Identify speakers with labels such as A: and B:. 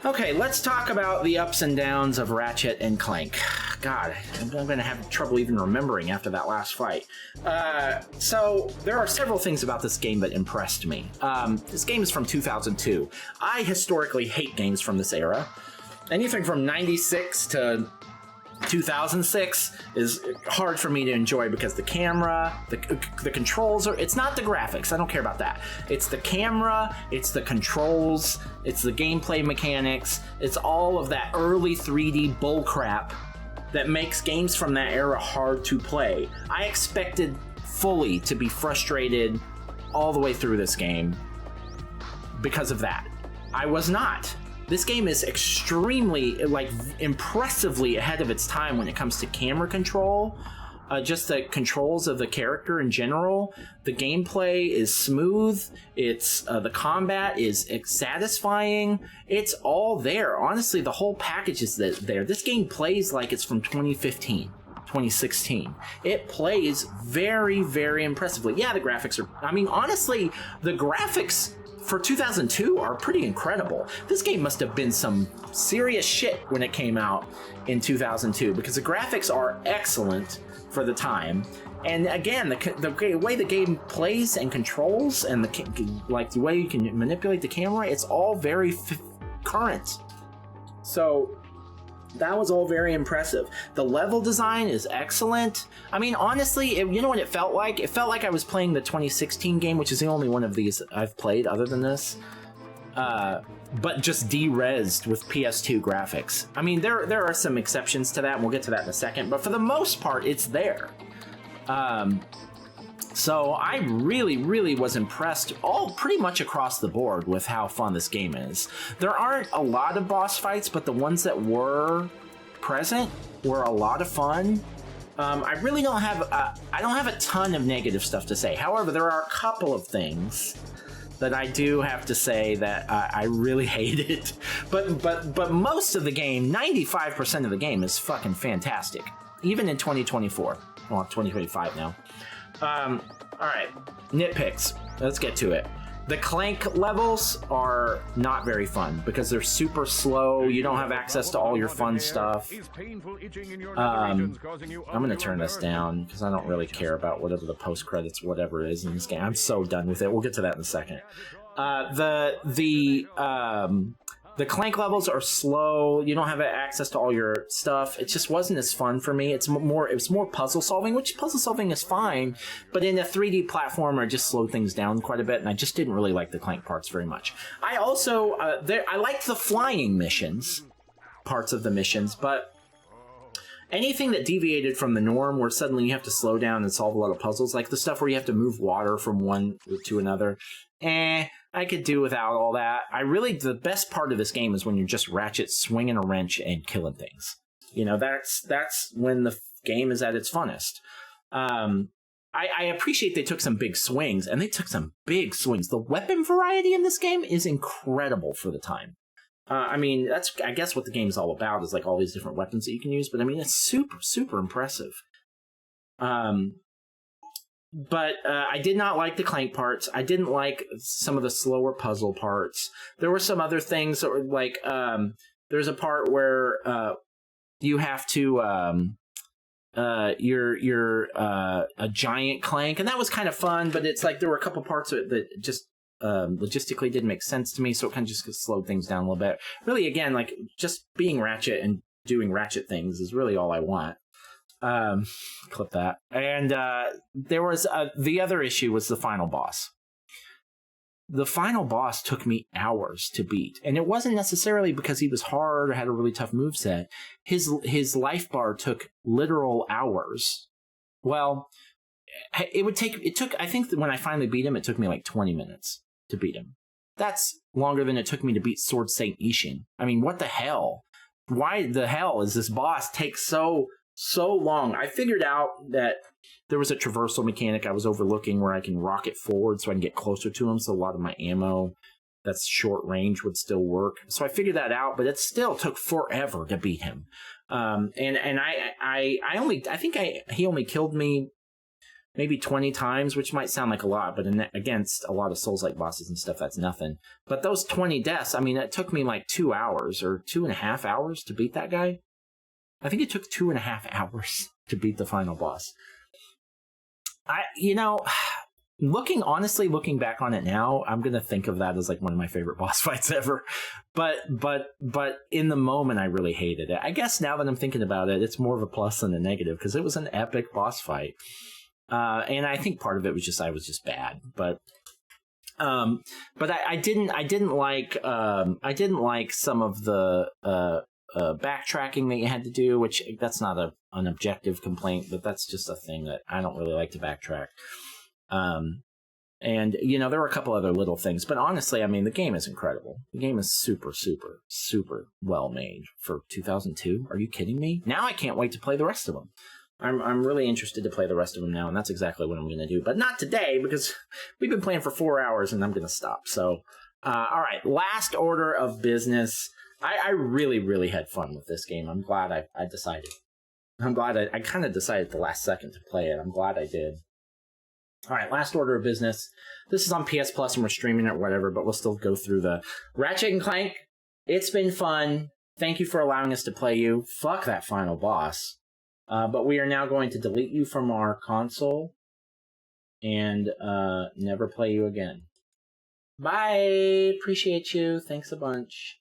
A: Okay, let's talk about the ups and downs of Ratchet and Clank. God, I'm going to have trouble even remembering after that last fight. So, there are several things about this game that impressed me. This game is from 2002. I historically hate games from this era. Anything from 96 to 2006 is hard for me to enjoy because the camera, the controls are, it's not the graphics, I don't care about that. It's the camera, it's the controls, it's the gameplay mechanics, it's all of that early 3D bullcrap that makes games from that era hard to play. I expected fully to be frustrated all the way through this game because of that. I was not. This game is extremely, impressively ahead of its time when it comes to camera control. Just the controls of the character in general. The gameplay is smooth. It's the combat is satisfying. It's all there. Honestly, the whole package is there. This game plays like it's from 2015. 2016. It plays very, very impressively. Yeah, the graphics are, honestly, the graphics for 2002 are pretty incredible. This game must have been some serious shit when it came out in 2002 because the graphics are excellent for the time. And again, the way the game plays and controls and the way you can manipulate the camera, it's all very current. So that was all very impressive. The level design is excellent. Honestly, you know what it felt like? It felt like I was playing the 2016 game, which is the only one of these I've played other than this. But just de-resed with PS2 graphics. There are some exceptions to that, and we'll get to that in a second, but for the most part, it's there. So I really, really was impressed pretty much across the board with how fun this game is. There aren't a lot of boss fights, but the ones that were present were a lot of fun. I really don't have a ton of negative stuff to say. However, there are a couple of things that I do have to say that I really hated. But most of the game, 95% of the game is fucking fantastic. Even in 2024. Well, 2025 now. Alright, nitpicks. Let's get to it. The Clank levels are not very fun because they're super slow. You don't have access to all your fun stuff. I'm gonna turn this down because I don't really care about whatever the post-credits whatever is in this game. I'm so done with it. We'll get to that in a second. The Clank levels are slow. You don't have access to all your stuff. It just wasn't as fun for me. It was more puzzle solving, which puzzle solving is fine, but in a 3D platformer, it just slowed things down quite a bit, and I just didn't really like the Clank parts very much. I also, I liked the flying missions, parts of the missions, but anything that deviated from the norm where suddenly you have to slow down and solve a lot of puzzles, like the stuff where you have to move water from one to another, I could do without all that. The best part of this game is when you're just Ratchet swinging a wrench and killing things. That's when the game is at its funnest. I appreciate they took some big swings, and they took some big swings. The weapon variety in this game is incredible for the time. That's, I guess, what the game's all about, is like all these different weapons that you can use, but it's super, super impressive. But I did not like the Clank parts. I didn't like some of the slower puzzle parts. There were some other things that were like, there's a part where you have to, you're a giant Clank, and that was kind of fun, but it's like there were a couple parts of it that just logistically didn't make sense to me, so it kind of just slowed things down a little bit. Really, again, like just being Ratchet and doing Ratchet things is really all I want. Clip that. And there was the other issue was the final boss. The final boss took me hours to beat, and it wasn't necessarily because he was hard or had a really tough moveset. His life bar took literal hours. Well, it took, I think that when I finally beat him, it took me like 20 minutes to beat him. That's longer than it took me to beat Sword Saint Ishin. What the hell? Why the hell is this boss take so long? I figured out that there was a traversal mechanic I was overlooking where I can rocket forward so I can get closer to him, so a lot of my ammo that's short range would still work. So I figured that out, but it still took forever to beat him. And he only killed me maybe 20 times, which might sound like a lot, but against a lot of Souls-like bosses and stuff, that's nothing. But those 20 deaths, I mean, it took me like 2 hours or 2.5 hours to beat that guy. I think it took 2.5 hours to beat the final boss. Looking back on it now, I'm gonna think of that as like one of my favorite boss fights ever. But in the moment, I really hated it. I guess now that I'm thinking about it, it's more of a plus than a negative because it was an epic boss fight. And I think part of it was just I was just bad, but I didn't like some of the backtracking that you had to do, which that's not an objective complaint, but that's just a thing that I don't really like to backtrack. And there were a couple other little things, but honestly, I mean, the game is incredible. The game is super, super, super well made for 2002. Are you kidding me? Now I can't wait to play the rest of them. I'm really interested to play the rest of them now, and that's exactly what I'm going to do. But not today, because we've been playing for 4 hours, and I'm going to stop. So, all right, last order of business. I really, really had fun with this game. I'm glad I decided. I'm glad I kind of decided at the last second to play it. I'm glad I did. All right, last order of business. This is on PS Plus, and we're streaming it or whatever, but we'll still go through the Ratchet & Clank. It's been fun. Thank you for allowing us to play you. Fuck that final boss. But we are now going to delete you from our console and never play you again. Bye. Appreciate you. Thanks a bunch.